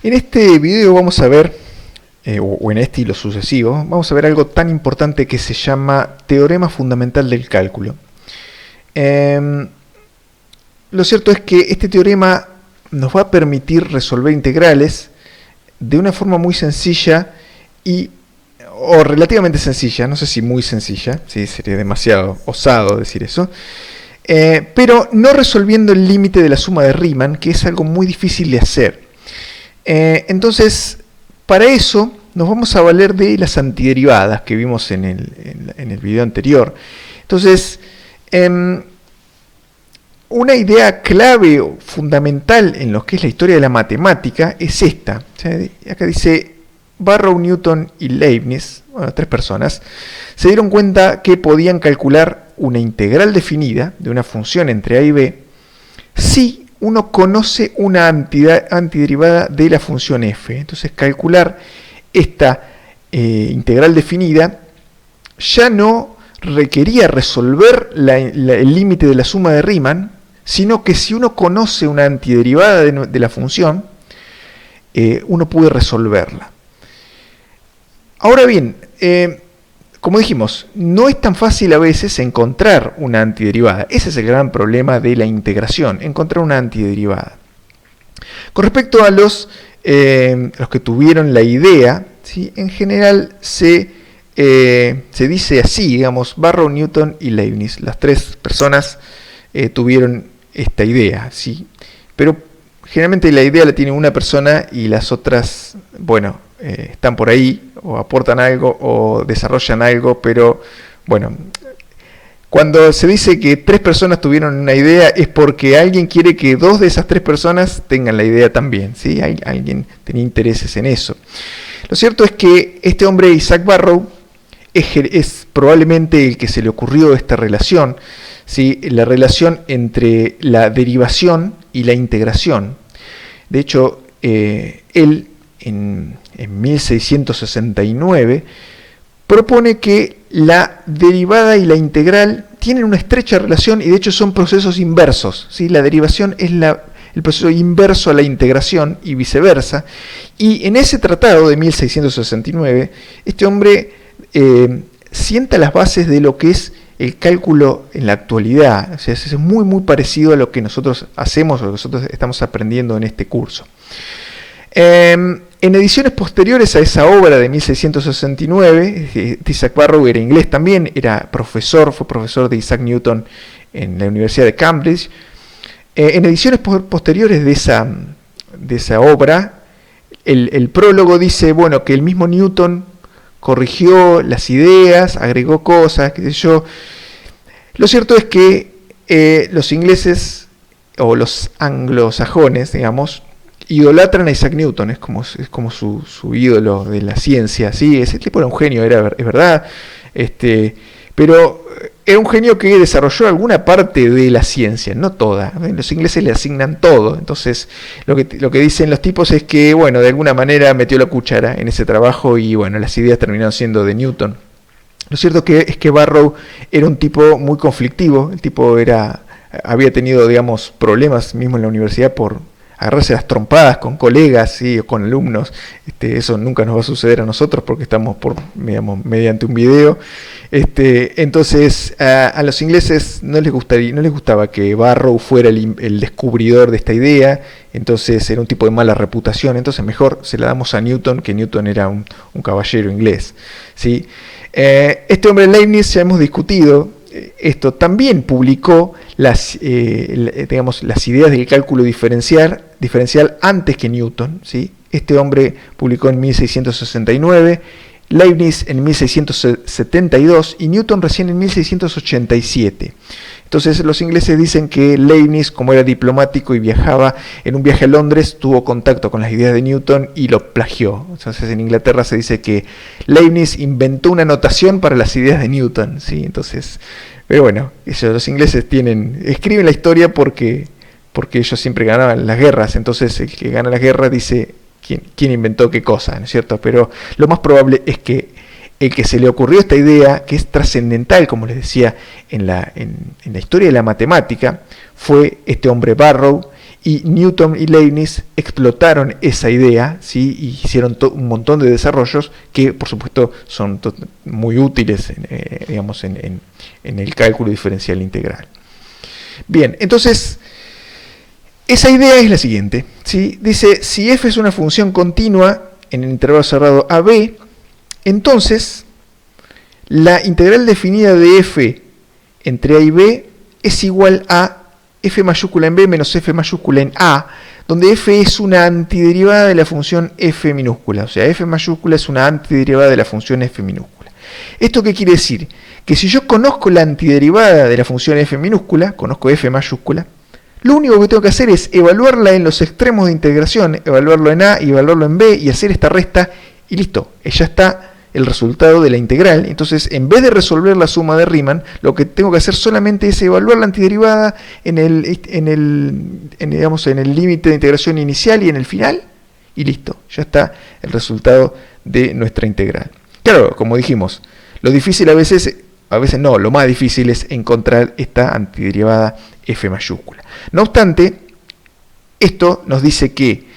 En este video vamos a ver, o en este y los sucesivos, vamos a ver algo tan importante que se llama teorema fundamental del cálculo. Lo cierto es que este teorema nos va a permitir resolver integrales de una forma muy sencilla o relativamente sencilla, no sé si muy sencilla, sí, sería demasiado osado decir eso, pero no resolviendo el límite de la suma de Riemann, que es algo muy difícil de hacer. Entonces, para eso nos vamos a valer de las antiderivadas que vimos en el video anterior. Entonces, una idea clave o fundamental en lo que es la historia de la matemática es esta. Acá dice Barrow, Newton y Leibniz, bueno, tres personas, se dieron cuenta que podían calcular una integral definida de una función entre a y b si uno conoce una antiderivada de la función f. Entonces, calcular esta integral definida ya no requería resolver el límite de la suma de Riemann, sino que si uno conoce una antiderivada de la función, uno puede resolverla. Ahora bien, como dijimos, no es tan fácil a veces encontrar una antiderivada. Ese es el gran problema de la integración, encontrar una antiderivada. Con respecto a los que tuvieron la idea, ¿sí? En general se dice así, digamos, Barrow, Newton y Leibniz. Las tres personas tuvieron esta idea, ¿sí? Pero generalmente la idea la tiene una persona y las otras, bueno, están por ahí, o aportan algo, o desarrollan algo, pero bueno, cuando se dice que tres personas tuvieron una idea, es porque alguien quiere que dos de esas tres personas tengan la idea también, ¿sí? Alguien tenía intereses en eso. Lo cierto es que este hombre, Isaac Barrow, es probablemente el que se le ocurrió esta relación, ¿sí? La relación entre la derivación y la integración. De hecho, él en 1669 propone que la derivada y la integral tienen una estrecha relación y de hecho son procesos inversos, ¿sí? La derivación es el proceso inverso a la integración y viceversa. Y en ese tratado de 1669, este hombre sienta las bases de lo que es el cálculo en la actualidad. O sea, es muy muy parecido a lo que nosotros hacemos o lo que nosotros estamos aprendiendo en este curso. En ediciones posteriores a esa obra de 1669, Isaac Barrow era inglés también, fue profesor de Isaac Newton en la Universidad de Cambridge. En ediciones posteriores de esa obra, el prólogo dice, bueno, que el mismo Newton corrigió las ideas, agregó cosas, qué sé yo. Lo cierto es que los ingleses, o los anglosajones, digamos, idolatran a Isaac Newton, es como su ídolo de la ciencia, ¿sí? Ese tipo era un genio, es verdad, pero era un genio que desarrolló alguna parte de la ciencia, no toda. Los ingleses le asignan todo, entonces lo que dicen los tipos es que, bueno, de alguna manera metió la cuchara en ese trabajo y, bueno, las ideas terminaron siendo de Newton. Lo cierto es que Barrow era un tipo muy conflictivo, el tipo había tenido, digamos, problemas mismo en la universidad por agarrarse las trompadas con colegas, ¿sí? O con alumnos. Eso nunca nos va a suceder a nosotros porque estamos mediante un video. Entonces a los ingleses no les gustaba que Barrow fuera el descubridor de esta idea, entonces era un tipo de mala reputación, entonces mejor se la damos a Newton, que Newton era un caballero inglés, ¿sí? Este hombre Leibniz, ya hemos discutido esto, también publicó las ideas del cálculo diferencial antes que Newton, ¿sí? Este hombre publicó en 1669, Leibniz en 1672 y Newton recién en 1687. Entonces los ingleses dicen que Leibniz, como era diplomático y viajaba en un viaje a Londres, tuvo contacto con las ideas de Newton y lo plagió. Entonces en Inglaterra se dice que Leibniz inventó una notación para las ideas de Newton, ¿sí? Entonces, pero bueno, los ingleses escriben la historia porque ellos siempre ganaban las guerras. Entonces el que gana las guerras dice quién inventó qué cosa, ¿no es cierto? Pero lo más probable es que el que se le ocurrió esta idea, que es trascendental, como les decía, en la historia de la matemática, fue este hombre Barrow, y Newton y Leibniz explotaron esa idea, ¿sí? Y hicieron un montón de desarrollos que, por supuesto, son muy útiles digamos, en el cálculo diferencial integral. Bien, entonces, esa idea es la siguiente, ¿sí? Dice, si f es una función continua en el intervalo cerrado AB, entonces la integral definida de f entre a y b es igual a f mayúscula en b menos f mayúscula en a, donde f es una antiderivada de la función f minúscula. O sea, f mayúscula es una antiderivada de la función f minúscula. ¿Esto qué quiere decir? Que si yo conozco la antiderivada de la función f minúscula, conozco f mayúscula, lo único que tengo que hacer es evaluarla en los extremos de integración, evaluarlo en a y evaluarlo en b y hacer esta resta y listo, ya está el resultado de la integral. Entonces, en vez de resolver la suma de Riemann, lo que tengo que hacer solamente es evaluar la antiderivada en el límite de integración inicial y en el final, y listo, ya está el resultado de nuestra integral. Claro, como dijimos, lo difícil a veces no, lo más difícil es encontrar esta antiderivada f mayúscula. No obstante, esto nos dice que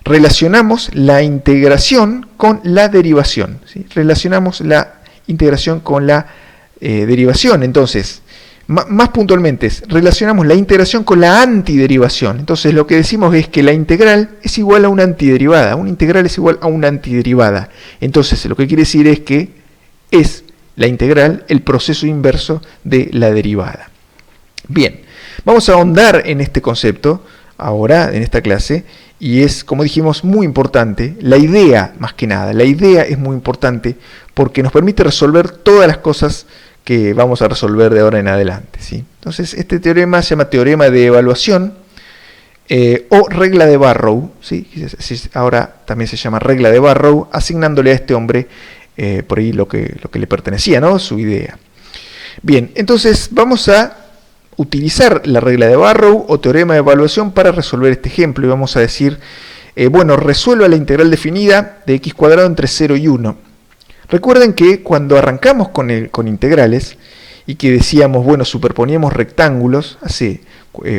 relacionamos la integración con la derivación, ¿sí? Relacionamos la integración con la derivación. Entonces, más puntualmente, relacionamos la integración con la antiderivación. Entonces, lo que decimos es que la integral es igual a una antiderivada. Una integral es igual a una antiderivada. Entonces, lo que quiere decir es que es la integral el proceso inverso de la derivada. Bien, vamos a ahondar en este concepto ahora, en esta clase, y es, como dijimos, muy importante. La idea, más que nada, la idea es muy importante porque nos permite resolver todas las cosas que vamos a resolver de ahora en adelante, ¿sí? Entonces, este teorema se llama teorema de evaluación o regla de Barrow, ¿sí? Ahora también se llama regla de Barrow, asignándole a este hombre por ahí lo que le pertenecía, ¿no? Su idea. Bien, entonces vamos a utilizar la regla de Barrow o teorema de evaluación para resolver este ejemplo y vamos a decir, bueno, resuelva la integral definida de x cuadrado entre 0 y 1. Recuerden que cuando arrancamos con integrales y que decíamos, bueno, superponíamos rectángulos, hace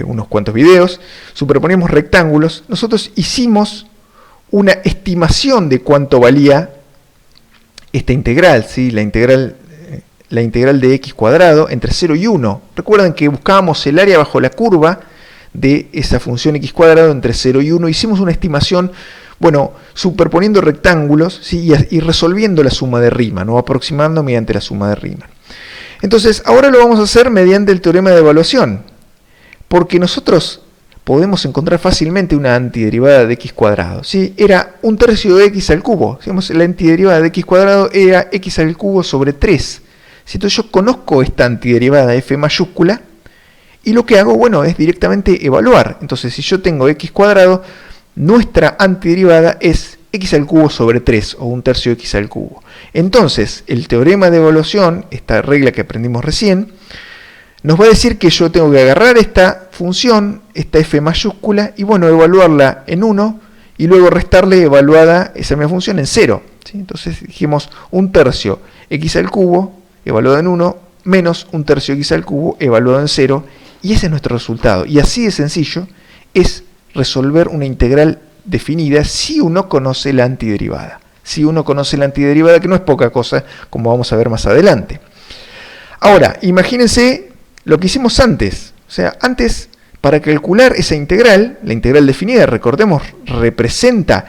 unos cuantos videos, superponíamos rectángulos, nosotros hicimos una estimación de cuánto valía esta integral, ¿sí? La integral de x cuadrado entre 0 y 1. Recuerden que buscábamos el área bajo la curva de esa función x cuadrado entre 0 y 1. Hicimos una estimación, bueno, superponiendo rectángulos, ¿sí? y resolviendo la suma de Riemann, o aproximando mediante la suma de Riemann. Entonces, ahora lo vamos a hacer mediante el teorema de evaluación, porque nosotros podemos encontrar fácilmente una antiderivada de x cuadrado, ¿sí? Era un tercio de x al cubo. Digamos, la antiderivada de x cuadrado era x al cubo sobre 3. Si entonces yo conozco esta antiderivada f mayúscula y lo que hago, bueno, es directamente evaluar. Entonces, si yo tengo x cuadrado, nuestra antiderivada es x al cubo sobre 3 o un tercio de x al cubo. Entonces, el teorema de evaluación, esta regla que aprendimos recién, nos va a decir que yo tengo que agarrar esta función, esta f mayúscula, y bueno, evaluarla en 1 y luego restarle evaluada esa misma función en 0. ¿Sí? Entonces dijimos un tercio x al cubo evaluado en 1 menos un tercio x al cubo evaluado en 0, y ese es nuestro resultado. Y así de sencillo es resolver una integral definida si uno conoce la antiderivada. Si uno conoce la antiderivada, que no es poca cosa, como vamos a ver más adelante. Ahora, imagínense lo que hicimos antes. O sea, antes, para calcular esa integral, la integral definida, recordemos, representa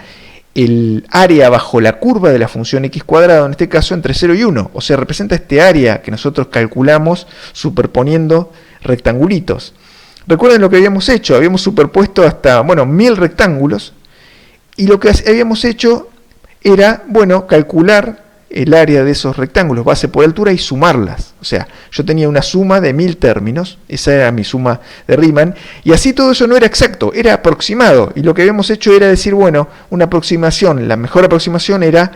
el área bajo la curva de la función x cuadrado, en este caso entre 0 y 1. O sea, representa este área que nosotros calculamos superponiendo rectangulitos. Recuerden lo que habíamos hecho. Habíamos superpuesto hasta, bueno, 1000 rectángulos. Y lo que habíamos hecho era, bueno, calcular el área de esos rectángulos, base por altura, y sumarlas. O sea, yo tenía una suma de 1000 términos, esa era mi suma de Riemann, y así todo eso no era exacto, era aproximado. Y lo que habíamos hecho era decir, bueno, una aproximación, la mejor aproximación era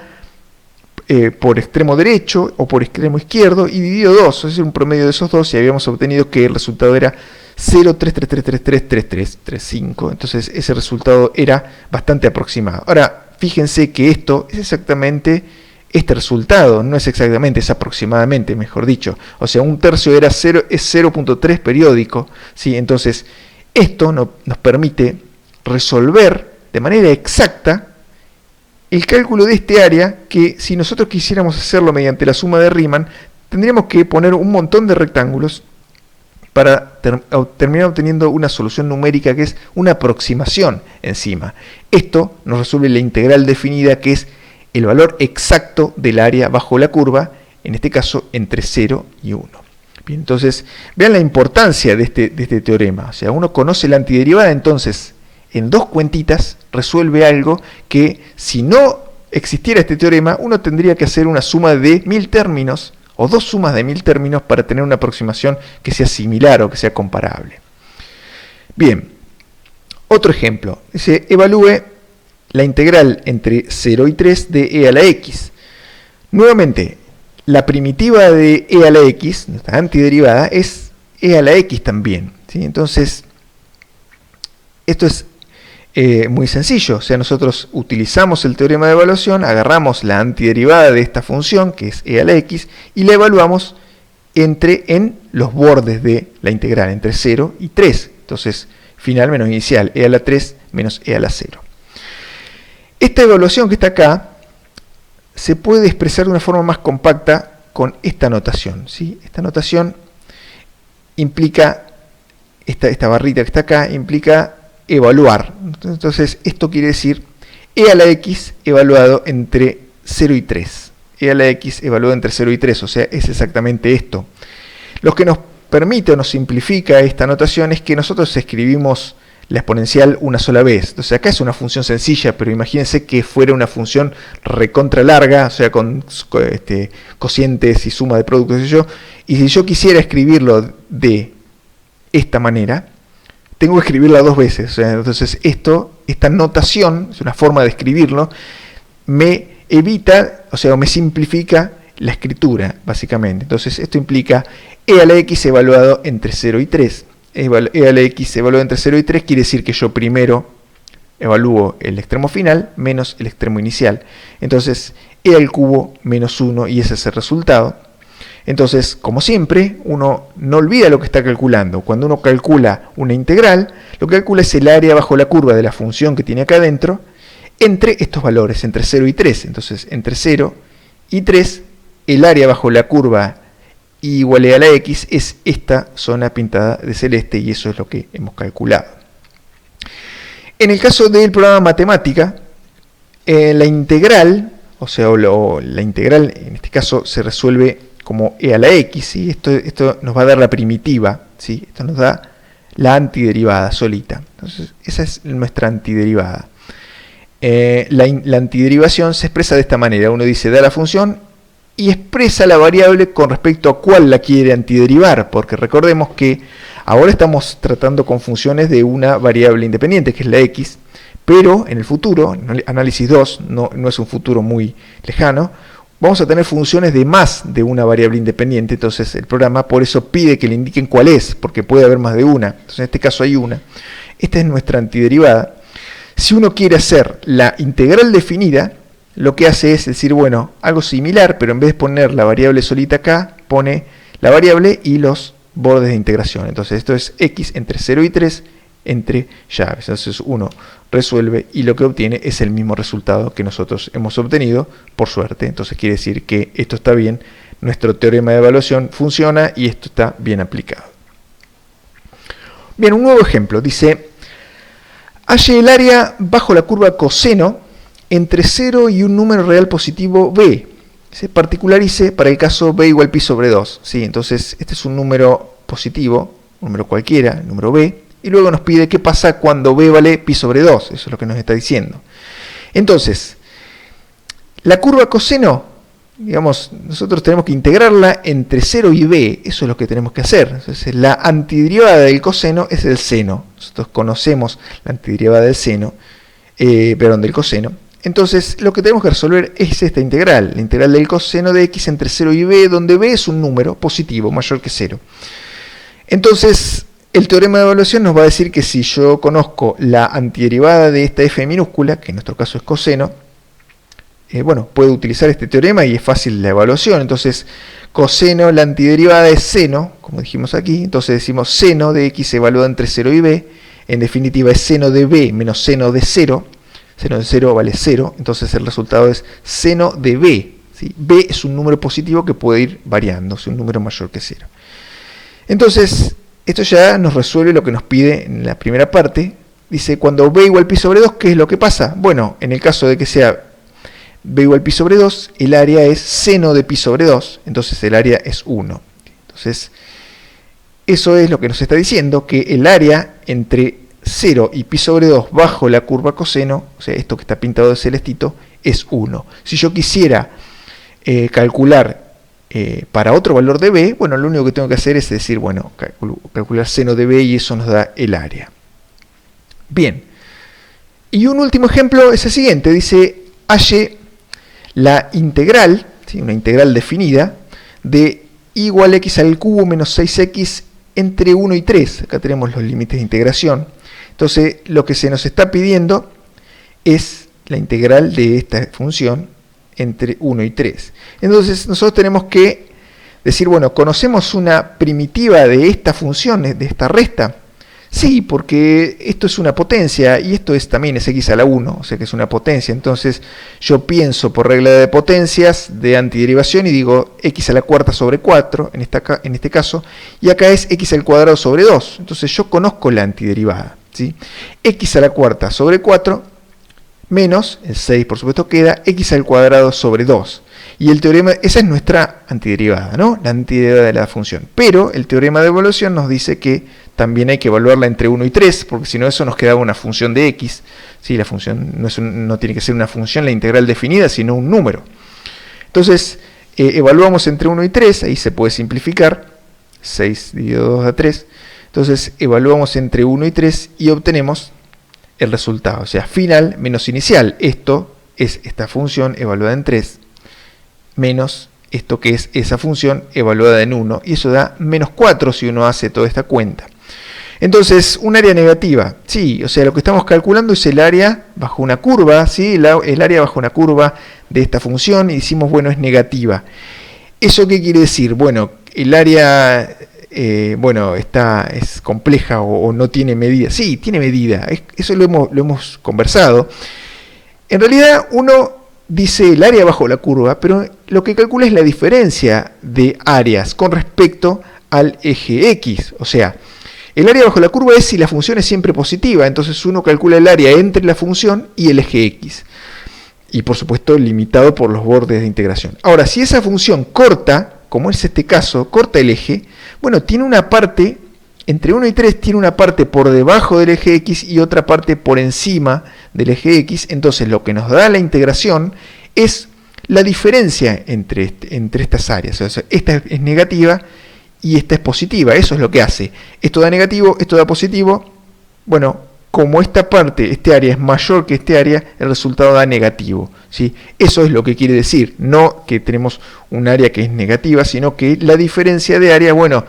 por extremo derecho o por extremo izquierdo y dividido 2, es decir, un promedio de esos dos, y habíamos obtenido que el resultado era 0,33333335. Entonces ese resultado era bastante aproximado. Ahora, fíjense que esto es exactamente este resultado, no es exactamente, es aproximadamente, mejor dicho. O sea, un tercio es 0.3 periódico, ¿sí? Entonces, esto nos permite resolver de manera exacta el cálculo de este área, que si nosotros quisiéramos hacerlo mediante la suma de Riemann, tendríamos que poner un montón de rectángulos para terminar obteniendo una solución numérica que es una aproximación encima. Esto nos resuelve la integral definida, que es el valor exacto del área bajo la curva, en este caso entre 0 y 1. Bien, entonces, vean la importancia de este teorema. O sea, uno conoce la antiderivada, entonces, en 2 cuentitas resuelve algo que, si no existiera este teorema, uno tendría que hacer una suma de 1000 términos, o 2 sumas de 1000 términos, para tener una aproximación que sea similar o que sea comparable. Bien, otro ejemplo. Dice, evalúe la integral entre 0 y 3 de e a la x. Nuevamente, la primitiva de e a la x, nuestra antiderivada, es e a la x también, ¿sí? Entonces, esto es muy sencillo. O sea, nosotros utilizamos el teorema de evaluación, agarramos la antiderivada de esta función, que es e a la x, y la evaluamos en los bordes de la integral, entre 0 y 3. Entonces, final menos inicial, e a la 3 menos e a la 0. Esta evaluación que está acá se puede expresar de una forma más compacta con esta notación, ¿sí? Esta notación implica, esta barrita que está acá, implica evaluar. Entonces, esto quiere decir e a la x evaluado entre 0 y 3. E a la x evaluado entre 0 y 3, o sea, es exactamente esto. Lo que nos permite o nos simplifica esta notación es que nosotros escribimos la exponencial una sola vez. Entonces acá es una función sencilla, pero imagínense que fuera una función recontra larga, o sea, con cocientes y suma de productos, y si yo quisiera escribirlo de esta manera, tengo que escribirla 2 veces. O sea, entonces esta notación, es una forma de escribirlo, me evita, o sea, me simplifica la escritura, básicamente. Entonces esto implica e a la x evaluado entre 0 y 3. E a la x evaluado entre 0 y 3 quiere decir que yo primero evalúo el extremo final menos el extremo inicial. Entonces, e al cubo menos 1, y ese es el resultado. Entonces, como siempre, uno no olvida lo que está calculando. Cuando uno calcula una integral, lo que calcula es el área bajo la curva de la función que tiene acá adentro entre estos valores, entre 0 y 3. Entonces, entre 0 y 3, el área bajo la curva igual a la x es esta zona pintada de celeste, y eso es lo que hemos calculado. En el caso del programa matemática, la integral, o sea, la integral en este caso se resuelve como e a la x, ¿sí? Esto nos va a dar la primitiva, ¿sí? Esto nos da la antiderivada solita. Entonces, esa es nuestra antiderivada. La antiderivación se expresa de esta manera. Uno dice, da la función y expresa la variable con respecto a cuál la quiere antiderivar, porque recordemos que ahora estamos tratando con funciones de una variable independiente, que es la x, pero en el futuro, análisis 2, no es un futuro muy lejano, vamos a tener funciones de más de una variable independiente. Entonces el programa por eso pide que le indiquen cuál es, porque puede haber más de una. Entonces en este caso hay una. Esta es nuestra antiderivada. Si uno quiere hacer la integral definida, lo que hace es decir, bueno, algo similar, pero en vez de poner la variable solita acá, pone la variable y los bordes de integración. Entonces esto es x entre 0 y 3 entre llaves. Entonces uno resuelve y lo que obtiene es el mismo resultado que nosotros hemos obtenido, por suerte. Entonces quiere decir que esto está bien, nuestro teorema de evaluación funciona y esto está bien aplicado. Bien, un nuevo ejemplo. Dice, halle el área bajo la curva coseno entre 0 y un número real positivo b. Se particularice para el caso b igual pi sobre 2. ¿Sí? Entonces este es un número positivo, un número cualquiera, el número b. Y luego nos pide qué pasa cuando b vale pi sobre 2. Eso es lo que nos está diciendo. Entonces, la curva coseno, digamos, nosotros tenemos que integrarla entre 0 y b. Eso es lo que tenemos que hacer. Entonces, la antiderivada del coseno es el seno. Nosotros conocemos la antiderivada del seno, del coseno. Entonces, lo que tenemos que resolver es esta integral. La integral del coseno de x entre 0 y b, donde b es un número positivo, mayor que 0. Entonces, el teorema de evaluación nos va a decir que si yo conozco la antiderivada de esta f minúscula, que en nuestro caso es coseno, bueno, puedo utilizar este teorema y es fácil la evaluación. Entonces, coseno, la antiderivada es seno, como dijimos aquí. Entonces decimos seno de x evaluado entre 0 y b, en definitiva es seno de b menos seno de 0. Seno de 0 vale 0, entonces el resultado es seno de b. ¿Sí? B es un número positivo que puede ir variando, es un número mayor que 0. Entonces, esto ya nos resuelve lo que nos pide en la primera parte. Dice, cuando b igual pi sobre 2, ¿qué es lo que pasa? Bueno, en el caso de que sea b igual pi sobre 2, el área es seno de pi sobre 2, entonces el área es 1. Entonces, eso es lo que nos está diciendo, que el área entre 0 y pi sobre 2 bajo la curva coseno, o sea, esto que está pintado de celestito, es 1. Si yo quisiera calcular para otro valor de b, bueno, lo único que tengo que hacer es decir, bueno, calcular seno de b y eso nos da el área. Bien, y un último ejemplo es el siguiente, dice, halle la integral, ¿sí? Una integral definida, de y igual x al cubo menos 6x entre 1 y 3. Acá tenemos los límites de integración. Entonces, lo que se nos está pidiendo es la integral de esta función entre 1 y 3. Entonces, nosotros tenemos que decir, bueno, ¿conocemos una primitiva de esta función, de esta resta? Sí, porque esto es una potencia y esto también es x a la 1, o sea que es una potencia. Entonces, yo pienso por regla de potencias de antiderivación y digo x a la cuarta sobre 4, en este caso, y acá es x al cuadrado sobre 2. Entonces, yo conozco la antiderivada, ¿sí? X a la cuarta sobre 4 menos, el 6 por supuesto queda, x al cuadrado sobre 2. Y el teorema, esa es nuestra antiderivada, ¿no? La antiderivada de la función. Pero el teorema de evaluación nos dice que también hay que evaluarla entre 1 y 3, porque si no eso nos quedaba una función de x. ¿Sí? La función no tiene que ser una función, la integral definida, sino un número. Entonces, evaluamos entre 1 y 3, ahí se puede simplificar, 6 dividido 2 da 3. Entonces, evaluamos entre 1 y 3 y obtenemos el resultado, o sea, final menos inicial. Esto es esta función evaluada en 3, menos esto que es esa función evaluada en 1, y eso da menos 4 si uno hace toda esta cuenta. Entonces, un área negativa, sí, o sea, lo que estamos calculando es el área bajo una curva, ¿sí? El área bajo una curva de esta función, y decimos, bueno, es negativa. ¿Eso qué quiere decir? Bueno, el área, bueno, es compleja o no tiene medida. Sí, tiene medida, eso lo hemos conversado. En realidad, uno dice el área bajo la curva, pero lo que calcula es la diferencia de áreas con respecto al eje X. O sea, el área bajo la curva es si la función es siempre positiva, entonces uno calcula el área entre la función y el eje X. Y por supuesto limitado por los bordes de integración. Ahora, si esa función corta, como es este caso, corta el eje, bueno, tiene una parte, entre 1 y 3 tiene una parte por debajo del eje X y otra parte por encima del eje X, entonces lo que nos da la integración es la diferencia entre estas áreas. O sea, esta es negativa y esta es positiva, eso es lo que hace. Esto da negativo, esto da positivo. Bueno, como esta parte, este área es mayor que este área, el resultado da negativo, ¿sí? Eso es lo que quiere decir, no que tenemos un área que es negativa, sino que la diferencia de área, bueno,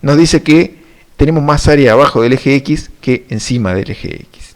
nos dice que tenemos más área abajo del eje X que encima del eje X.